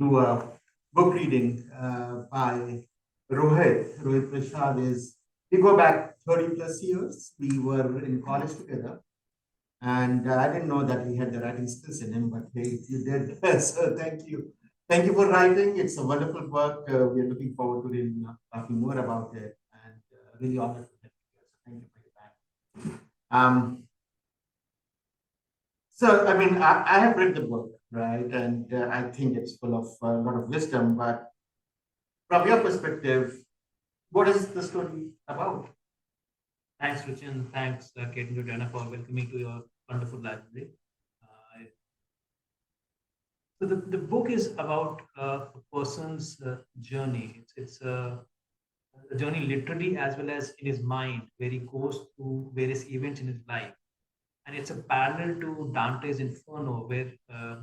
do a book reading by Rohit Prasad. We go back 30 plus years. We were in college together, and I didn't know that he had the writing skills in him, but hey, you did. So thank you. Thank you for writing. It's a wonderful work. We are looking forward to really talking more about it, and really honored to have you here. So thank you for your time. So, I mean, I have read the book, right? And I think it's full of a lot of wisdom. But from your perspective, what is the story about? Thanks, Richard. Thanks, Kate and Juliana, for welcoming to your wonderful library. So the book is about a person's journey. It's a journey literally as well as in his mind, where he goes through various events in his life. And it's a parallel to Dante's Inferno, where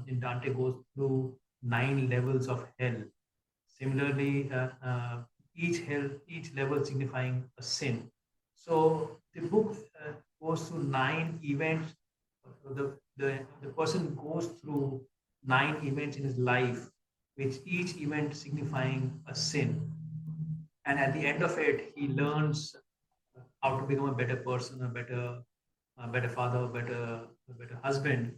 in Dante goes through 9 levels of hell. Similarly, each level signifying a sin. So the book goes through 9 events. The person goes through 9 events in his life, which each event signifying a sin. And at the end of it, he learns how to become a better person, a better father, a better husband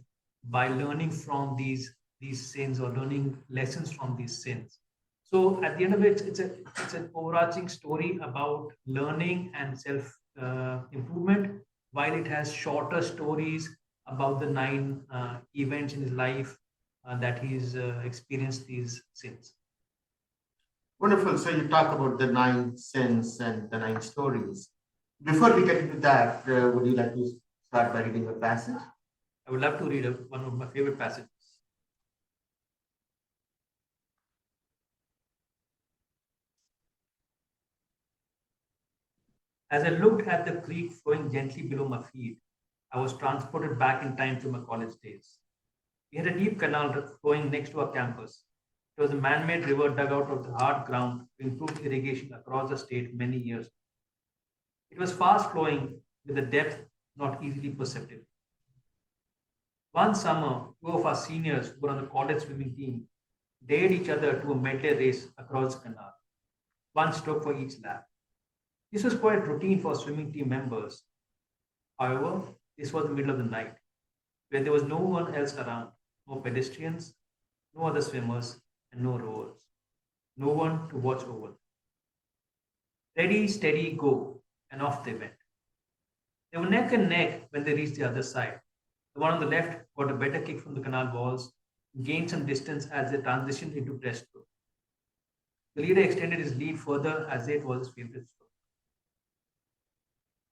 by learning from these sins or learning lessons from these sins. So at the end of it, it's an overarching story about learning and self improvement, while it has shorter stories about the 9 events in his life that he's experienced these sins. Wonderful. So you talk about the 9 sins and the 9 stories. Before we get into that, would you like to start by reading a passage? I would love to read one of my favorite passages. As I looked at the creek flowing gently below my feet, I was transported back in time to my college days. We had a deep canal flowing next to our campus. It was a man made river dug out of the hard ground to improve irrigation across the state many years ago. It was fast flowing with a depth not easily perceptible. One summer, two of our seniors who were on the college swimming team dared each other to a medley race across the canal, one stroke for each lap. This was quite routine for swimming team members. However, this was the middle of the night, where there was no one else around, no pedestrians, no other swimmers, and no rowers, no one to watch over them. Ready, steady, go, and off they went. They were neck and neck when they reached the other side. The one on the left got a better kick from the canal walls, gained some distance as they transitioned into breaststroke. The leader extended his lead further as it was his favorite stroke.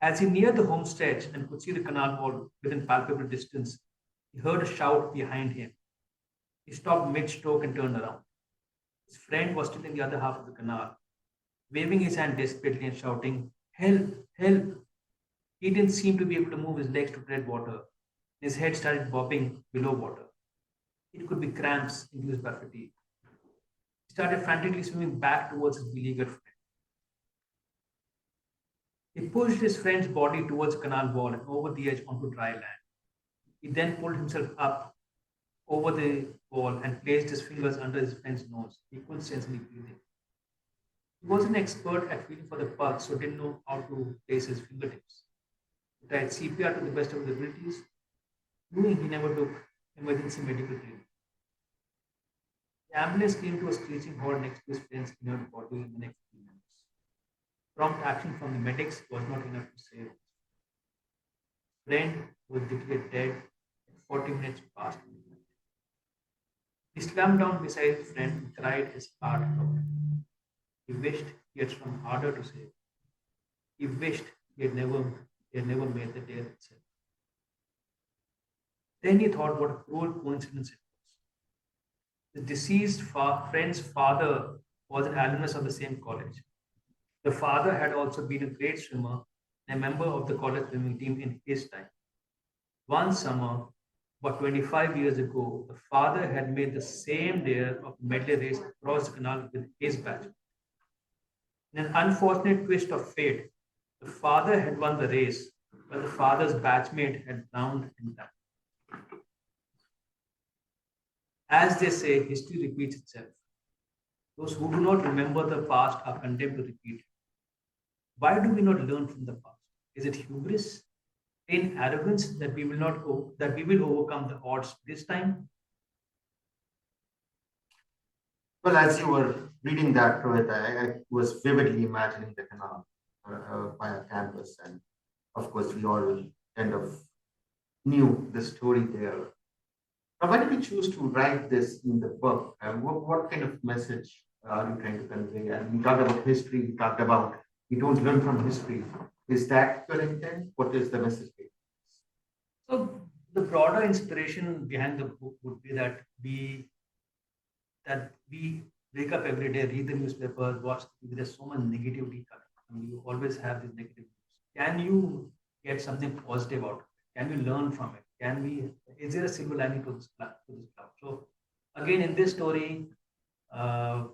As he neared the home stretch and could see the canal wall within palpable distance, he heard a shout behind him. He stopped mid stroke and turned around. His friend was still in the other half of the canal, waving his hand desperately and shouting, "Help! Help!" He didn't seem to be able to move his legs to tread water. His head started bobbing below water. It could be cramps induced by fatigue. He started frantically swimming back towards his beleaguered friend. He pushed his friend's body towards the canal wall and over the edge onto dry land. He then pulled himself up over the wall and placed his fingers under his friend's nose. He couldn't sense any breathing. He was an expert at feeling for the pulse, so didn't know how to place his fingertips. He tried CPR to the best of his abilities, knowing he never took emergency medical treatment. The ambulance came to a screeching halt next to his friend's inert body in the next few minutes. Prompt action from the medics was not enough to save him. Friend was declared dead at 40 minutes past midnight. He slumped down beside his friend and cried his heart out. He wished he had swum harder to save him. He wished he had never made the dare itself. Then he thought what a cruel coincidence it was. The deceased friend's father was an alumnus of the same college. The father had also been a great swimmer and a member of the college swimming team in his time. One summer, about 25 years ago, the father had made the same dare of medley race across the canal with his batch. In an unfortunate twist of fate, the father had won the race, while the father's batchmate had drowned and died. As they say, history repeats itself. Those who do not remember the past are condemned to repeat it. Why do we not learn from the past? Is it hubris, in arrogance that we will not that we will overcome the odds this time? Well, as you were reading that, Rohit, I was vividly imagining the canal by a campus, and of course, we all kind of knew the story there. Now, why did you choose to write this in the book? And what kind of message are you trying to convey? And you talked about history, you talked about we don't learn from history. Is that your intent? What is the message? So the broader inspiration behind the book would be that we wake up every day, read the newspaper, watch TV. There's so much negativity coming. I mean, you always have this negative news. Can you get something positive out of it? Can we learn from it? Can we? Is there a silver lining to this cloud? So again, in this story, uh,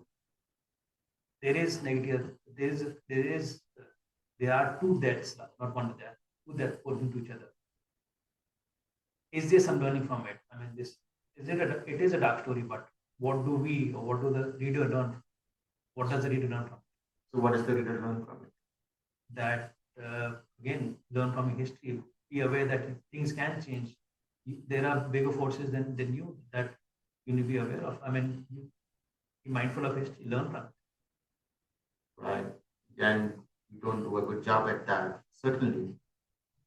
there is negative. There are two deaths, not one death. Two deaths according to each other. Is there some learning from it? I mean, this is it. It is a dark story, but what do we or what do the reader learn? What does the reader learn from it? So, what does the reader learn from it? That again, learn from history. Be aware that things can change. There are bigger forces than you that you need to be aware of. I mean, be mindful of history. Learn from it. Right? And you don't do a good job at that, certainly.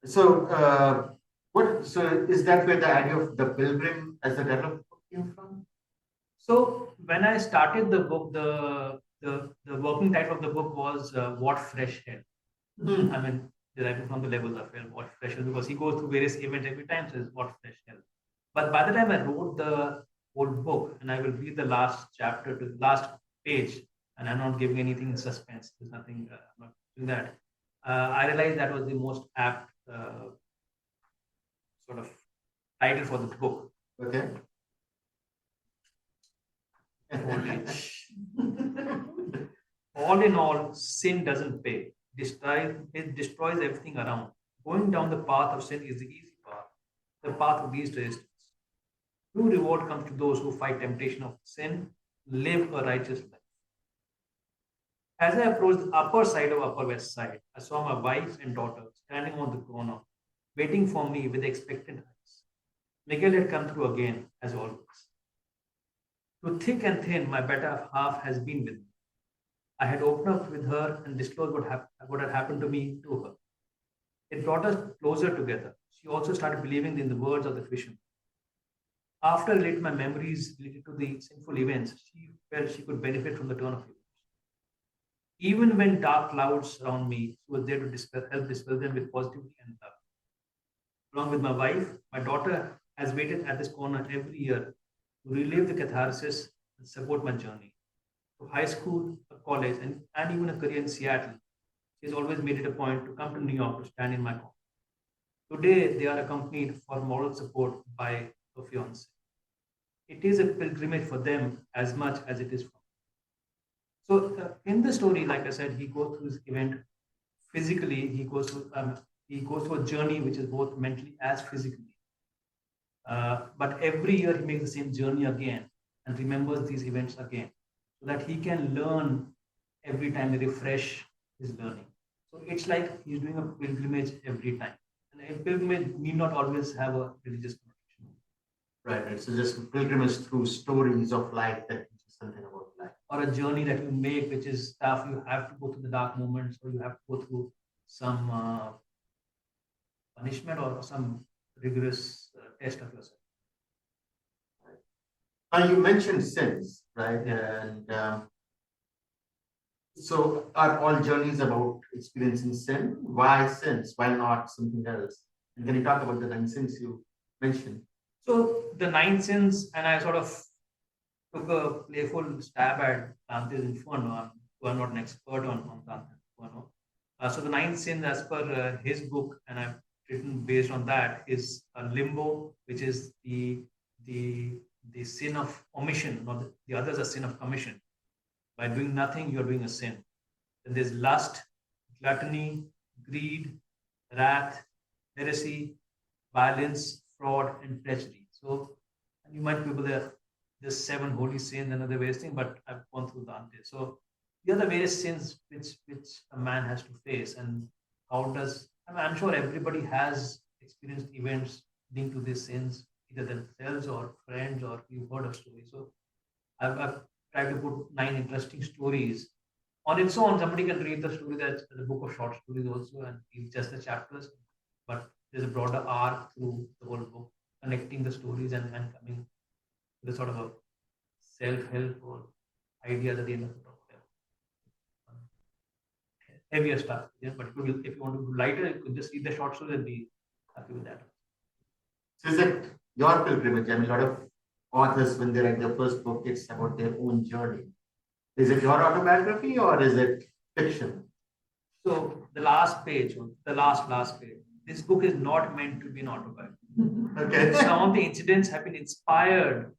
So, what? So, is that where the idea of the Pilgrim as a developed book came from? So when I started the book, the working title of the book was "What Fresh Hell." Hmm. I mean, derived from the levels of hell, what fresh hell, because he goes through various events every time, says what fresh hell. But by the time I wrote the whole book, and I will read the last chapter to the last page, and I'm not giving anything in suspense, there's nothing, I'm not doing that. I realized that was the most apt sort of title for the book. Okay. Holy. All in all, sin doesn't pay. It destroys everything around. Going down the path of sin is the easy path, the path of least resistance. True reward comes to those who fight temptation of sin, live a righteous life. As I approached the upper side of Upper West Side, I saw my wife and daughter standing on the corner, waiting for me with expectant eyes. Miguel had come through again, as always. Through thick and thin, my better half has been with me. I had opened up with her and disclosed what had happened to me to her. It brought us closer together. She also started believing in the words of the fisherman. After I related my memories related to the sinful events, she felt she could benefit from the turn of events. Even when dark clouds surround me, she was there to help dispel them with positivity and love. Along with my wife, my daughter has waited at this corner every year to relive the catharsis and support my journey. To high school, a college, and even a career in Seattle, she has always made it a point to come to New York to stand in my corner. Today, they are accompanied for moral support by her fiance. It is a pilgrimage for them as much as it is for me. So, in the story, like I said, he goes through this event physically. He goes through a journey which is both mentally as physically. But every year he makes the same journey again and remembers these events again, so that he can learn every time, refresh his learning. So it's like he's doing a pilgrimage every time. And a pilgrimage need not always have a religious connection. Right, right. So just pilgrimage through stories of life that teaches something about life. Or a journey that you make, which is tough. You have to go through the dark moments, or you have to go through some punishment or some rigorous test of yourself. Now you mentioned sins, right? Yeah. And so are all journeys about experiencing sin? Why sins? Why not something else? And can you talk about the nine sins you mentioned? So the nine sins, and I sort of took a playful stab at Dante's Inferno. I'm not an expert on Dante's Inferno. So the nine sins, as per his book, and I've written based on that, is limbo, which is the sin of omission. Not the others are sin of commission. By doing nothing, you're doing a sin. Then there's lust, gluttony, greed, wrath, heresy, violence, fraud, and treachery. So, and you might be able to there's 7 holy sins and other various things, but I've gone through Dante. So the other various sins which a man has to face, and how does, I'm sure everybody has experienced events linked to these sins, either themselves or friends, or you've heard of stories. So I've tried to put 9 interesting stories. On its own, somebody can read the story as a book of short stories also and read just the chapters, but there's a broader arc through the whole book, connecting the stories and coming to the sort of a self-help or ideas at the end of the book. Heavier stuff, yeah, but if you want to do lighter, you could just read the short stories and be happy with that. So is it your pilgrimage? I mean, a lot of authors, when they write their first book, it's about their own journey. Is it your autobiography or is it fiction? So the last page, the last page, this book is not meant to be an autobiography. Okay. Some of the incidents have been inspired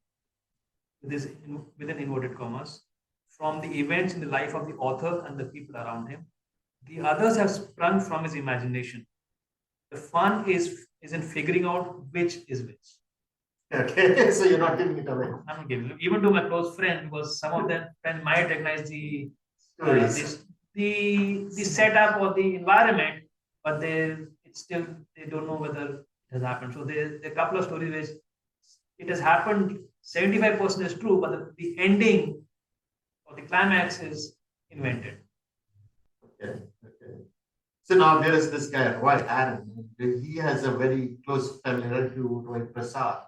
within inverted commas from the events in the life of the author and the people around him. The others have sprung from his imagination. The fun is in figuring out which is which. Okay, so you're not giving it away. I'm not giving it, even to my close friend, because some of them might recognize the the setup or the environment, but they don't know whether it has happened. So there are a couple of stories which it has happened. 75% is true, but the ending or the climax is invented. Okay. So now there is this guy, Roy Aaron. He has a very close familiarity to Rohit Prasad.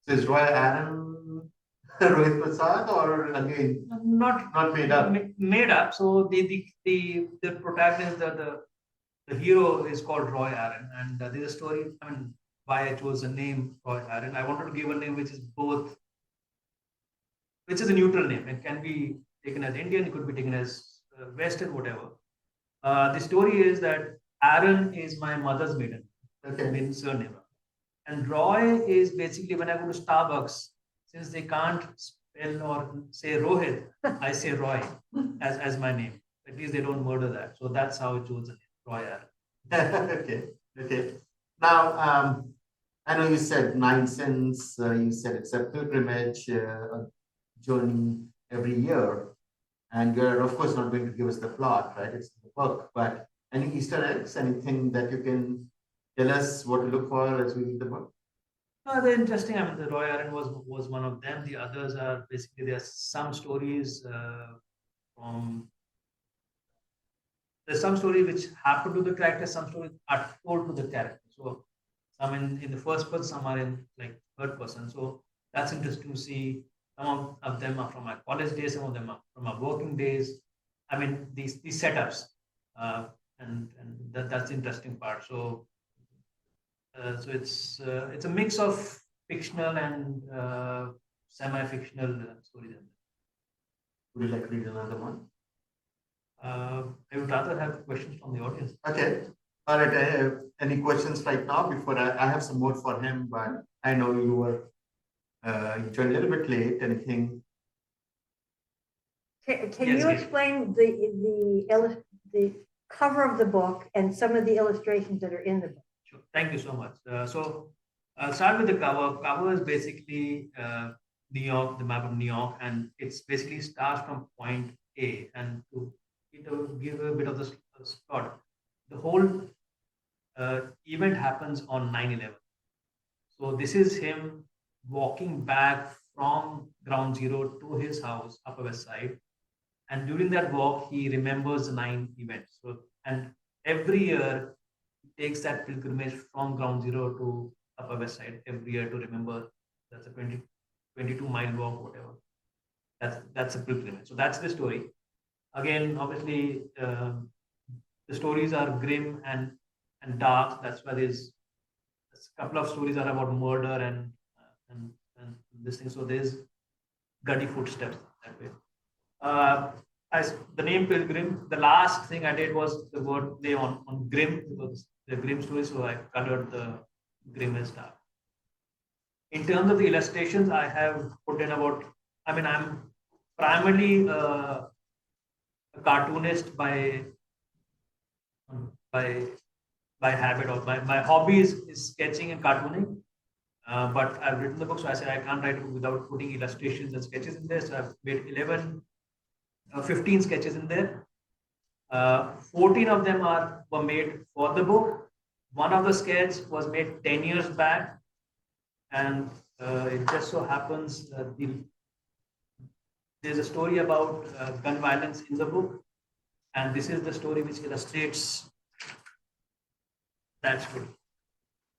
So is Roy Aaron Rohit Prasad or again not made up? Made up. So the protagonist, the hero is called Roy Aaron, and there's a story. I mean, why I chose the name Roy Aaron. I wanted to give a name which is a neutral name. It can be taken as Indian, it could be taken as Western, whatever. The story is that Aaron is my mother's maiden surname. And Roy is basically when I go to Starbucks, since they can't spell or say Rohit, I say Roy as my name. At least they don't murder that. So that's how I chose the name, Roy Aaron. Okay. Now, I know you said 9 sins. You said it's a pilgrimage, a journey every year. And you're, of course, not going to give us the plot, right? It's the book. But any Easter eggs, anything that you can tell us what to look for as we read the book? They're interesting. I mean, the Roy Aaron was one of them. The others are basically, there are some stories there's some stories which happen to the character, some stories are told to the character. So some in the first person, some are in like third person. So that's interesting to see. Some of them are from my college days, some of them are from my working days. I mean, these setups, and that's the interesting part. So it's a mix of fictional and semi-fictional stories. Would you like to read another one? I would rather have questions from the audience. Okay. All right. Any questions right now? Before I have some more for him, but I know you were you joined a little bit late. Anything? Can you explain the cover of the book and some of the illustrations that are in the book? Sure. Thank you so much. So I'll start with the cover. Cover is basically New York, the map of New York, and it's basically starts from point A. And to give a bit of the plot, the whole event happens on 9/11. So this is him walking back from ground zero to his house, Upper West Side. And during that walk, he remembers the 9 events. So, and every year, he takes that pilgrimage from ground zero to Upper West Side every year to remember. That's a 22-mile walk, whatever. That's a pilgrimage. So that's the story. Again, obviously, the stories are grim and dark. That's why there's a couple of stories are about murder and this thing. So there's gutty footsteps that way. As the name Pilgrim, the last thing I did was the word play on grim, because the grim story, so I colored the grim as dark. In terms of the illustrations, I have put in about, I mean, I'm primarily a cartoonist by habit, or my hobby is sketching and cartooning. But I've written the book, so I said I can't write a book without putting illustrations and sketches in there. So I've made 15 sketches in there. 14 of them were made for the book. One of the sketches was made 10 years back, and it just so happens there's a story about gun violence in the book, and this is the story which illustrates that story.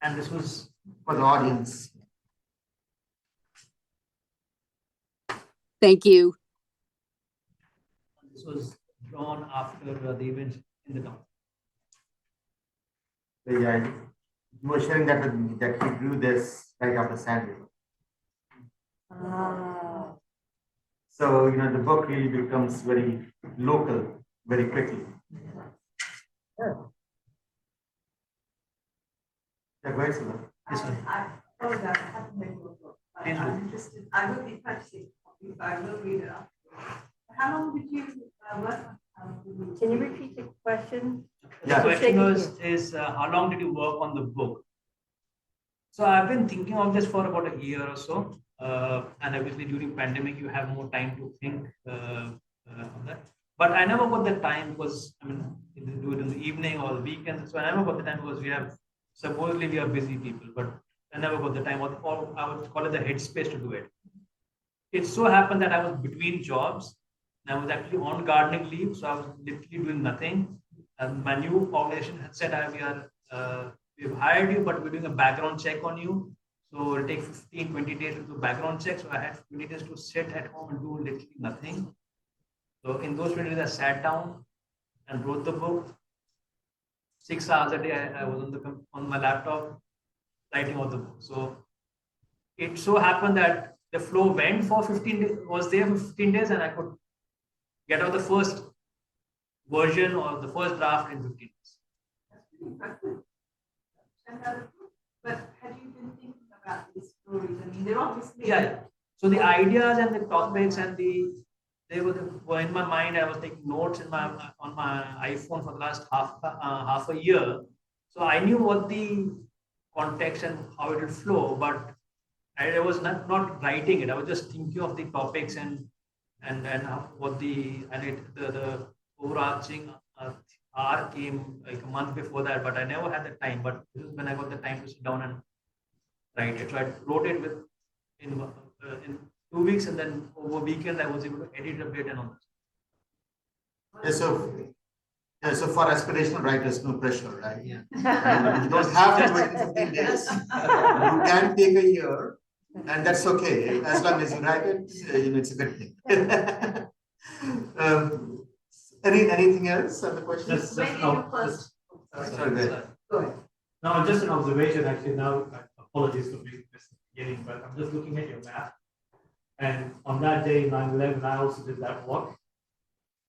And this was For the audience. Thank you. this was drawn after the event in the town. Yeah, you were sharing that with me, that he drew this right after Sandy. Ah, So, the book really becomes very local very quickly. Yeah, go ahead, Sudha. Yes, sir. I apologize, I haven't read your book, but Please I'm do. interested, I will be purchasing a copy, but I will read it afterwards. How long did you work on? can you repeat the question? The Yeah. question is how long did you work on the book? So I've been thinking of this for about a year or so, and obviously during pandemic you have more time to think on that. But I never got the time because you do it in the evening or the weekends. So I never got the time because supposedly we are busy people, but I never got the time, or I would call it the headspace to do it. It so happened that I was between jobs. And I was actually on gardening leave, so I was literally doing nothing. And my new organization had said, we've hired you, but we're doing a background check on you. So it'll take 15, 20 days to do background check. So I had 20 days to sit at home and do literally nothing. So in those 20 days, I sat down and wrote the book. 6 hours a day, I was on my laptop writing out the book. So it so happened that the flow went for 15 days, was there for 15 days, and I could get out the first version or the first draft in 15 days. That's pretty impressive. But had you been thinking about these stories? I mean, they're obviously. Yeah. So the ideas and the topics and they were in my mind. I was taking notes on my iPhone for the last half a year. So I knew what the context and how it would flow, but I was not writing it. I was just thinking of the topics and what the overarching arc came like a month before that, but I never had the time. But this is when I got the time to sit down and write it. So I wrote it in 2 weeks, and then over weekend I was able to edit a bit and all that. So for aspirational writers, no pressure, right? Yeah. You don't have to do it in 15 days. You can take a year, and that's okay. As long as you write it, it's a good thing. Anything else on the question? Just When did no, you first? Sorry, go ahead. Go ahead. no, just an observation actually. Now, apologies for being this in the beginning, but I'm just looking at your map. And on that day, 9/11, I also did that walk.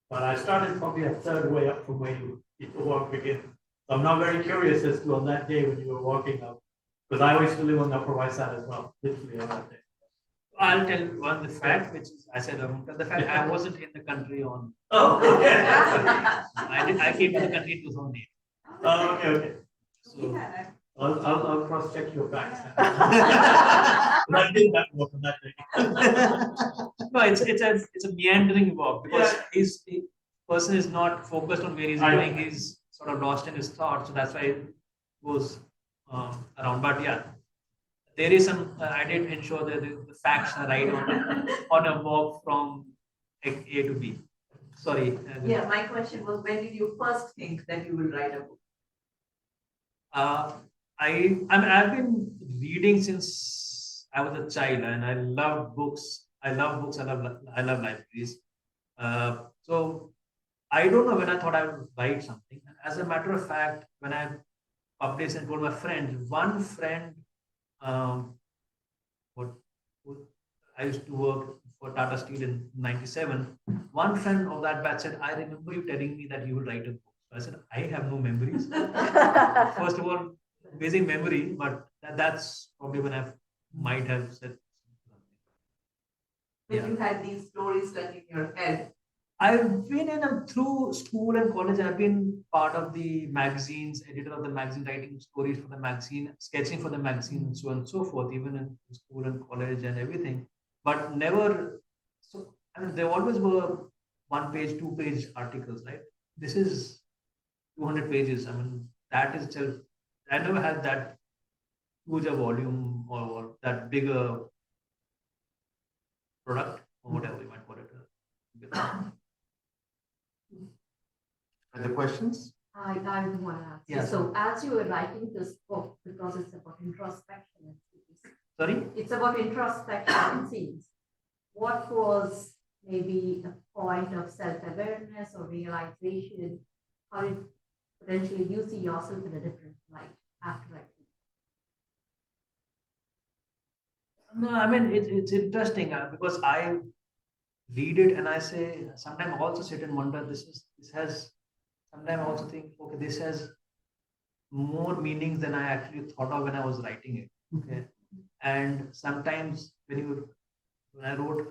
But I started probably a third way up from where the walk began. So I'm not very curious as to on that day when you were walking up, because I used to live on the Upper West Side as well, literally on that day. I'll tell one the fact, which is I said the fact I wasn't in the country on. Oh, okay. I came to the country in 2008. Oh, okay. So Yeah. I'll cross check your facts. I did that walk on that day. no, it's a meandering walk because the person is not focused on where he's going. He's sort of lost in his thoughts, so that's why it goes around. But yeah, there is some. I did ensure that the facts are right on a walk from A to B. Sorry. Yeah, my question was, when did you first think that you will write a book? I've been reading since I was a child, and I love books. I love books. I love libraries. So I don't know when I thought I would write something. As a matter of fact, when I published and told my friends, one friend, I used to work for Tata Steel in '97. One friend of that batch said, "I remember you telling me that you will write a book." I said, "I have no memories." First of all, amazing memory, but that's probably when I might have said. When you had these stories stuck in your head. I've been through school and college. I've been part of the magazines, editor of the magazine, writing stories for the magazine, sketching for the magazine, and so on and so forth, even in school and college and everything. But never, so I mean, there always were 1 page, 2 page articles, right? This is 200 pages. I mean, that is itself, I never had that huge a volume or that bigger product or whatever you might call it. Other questions? I want to ask. Yeah. So as you were writing this book, because it's about introspection, Sorry? it's about introspection, it seems. What was maybe a point of self-awareness or realization, or it potentially you see yourself in a different light after writing? No, I mean, it's interesting because I read it and I say, sometimes I also sit and wonder, this has, sometimes I also think, okay, this has more meanings than I actually thought of when I was writing it. Okay. And sometimes when I wrote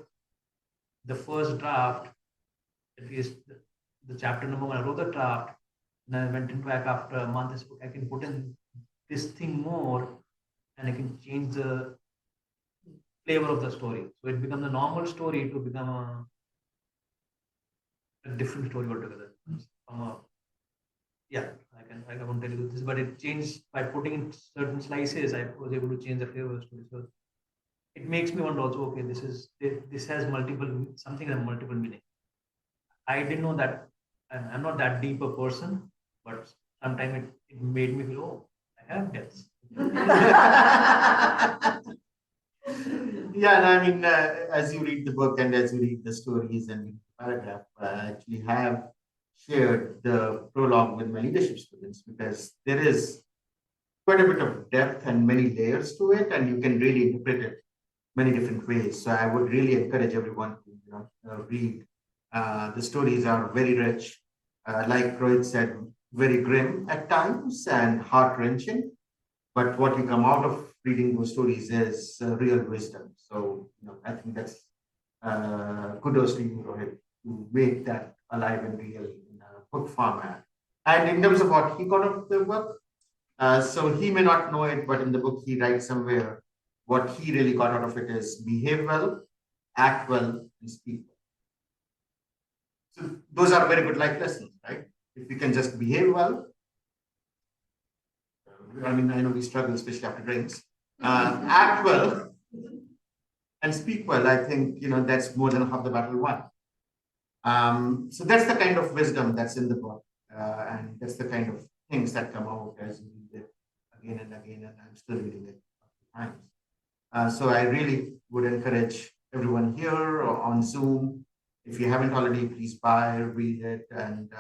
the first draft, at least the chapter number one, I wrote the draft, and I went into back after a month, I said, I can put in this thing more and I can change the flavor of the story. So it becomes a normal story to become a different story altogether. From a, yeah, I won't tell you this, but it changed by putting in certain slices. I was able to change the flavor of the story. So it makes me wonder also, okay, this has something has multiple meaning. I didn't know that. I'm not that deep a person, but sometimes it made me feel, oh, I have depths. Yeah, and I mean, as you read the book and as you read the stories and read the paragraph, I actually have shared the prologue with my leadership students because there is quite a bit of depth and many layers to it, and you can really interpret it many different ways. So I would really encourage everyone to read. The stories are very rich, like Rohit said, very grim at times and heart wrenching. But what you come out of reading those stories is real wisdom. So I think that's kudos to you, Rohit, to make that alive and real in a book format. And in terms of what he got out of the book, so he may not know it, but in the book he writes somewhere what he really got out of it is behave well, act well, and speak well. So those are very good life lessons, right? If we can just behave well, I mean, I know we struggle, especially after drinks. Act well and speak well. I think that's more than half the battle won. So that's the kind of wisdom that's in the book, and that's the kind of things that come out as you read it again and again. And I'm still reading it times. So I really would encourage everyone here or on Zoom, if you haven't already, please buy, read it, and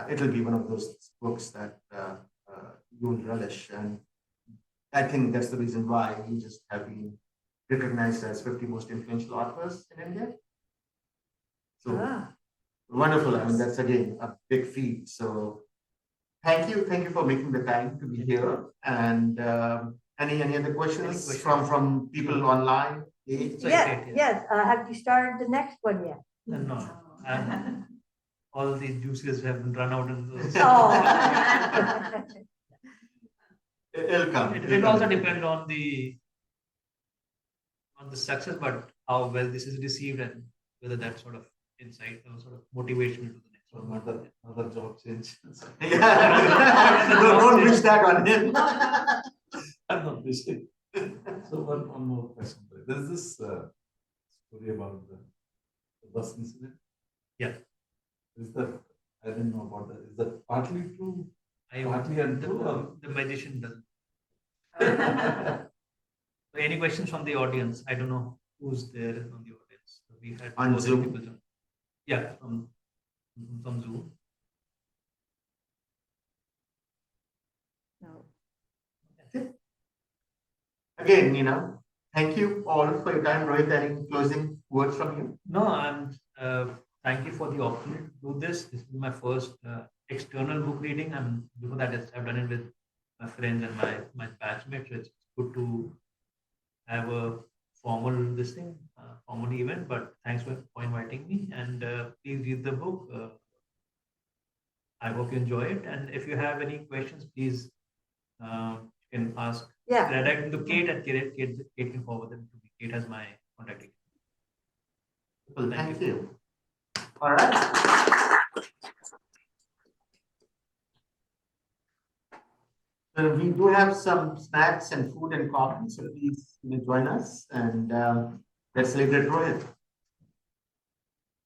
it'll be one of those books that you will relish. And I think that's the reason why we just have been recognized as 50 most influential authors in India. So wonderful. I mean, that's again a big feat. So thank you for making the time to be here. And any other questions from people online? Yes. Have you started the next one yet? No. All these juices have been run out in those. Oh. It'll come. It also depends on the success, but how well this is received and whether that sort of insight or sort of motivation into the next one. Another job change. Yeah. Don't wish that on him. I'm not wishing. So one more question. There's this story about the bus incident. Yeah. Is that, I didn't know about that. Is that partly true? I Partly untrue? Or? the magician doesn't. Any questions from the audience? I don't know who's there on the audience. We had On Zoom? people join. Yeah, from Zoom. No. Again, thank you all for your time. Rohit, any closing words from you? No, thank you for the opportunity to do this. This is my first external book reading. Before that, I've done it with my friends and my batchmates. It's good to have a formal event. But thanks for inviting me. And please read the book. I hope you enjoy it. And if you have any questions, please you can ask. Yeah. Direct them to Kate, and Kate can forward them to me. Kate has my contact details. Well, Thank you. All right. So we do have some snacks and food and coffee, so please join us and let's celebrate Rohit.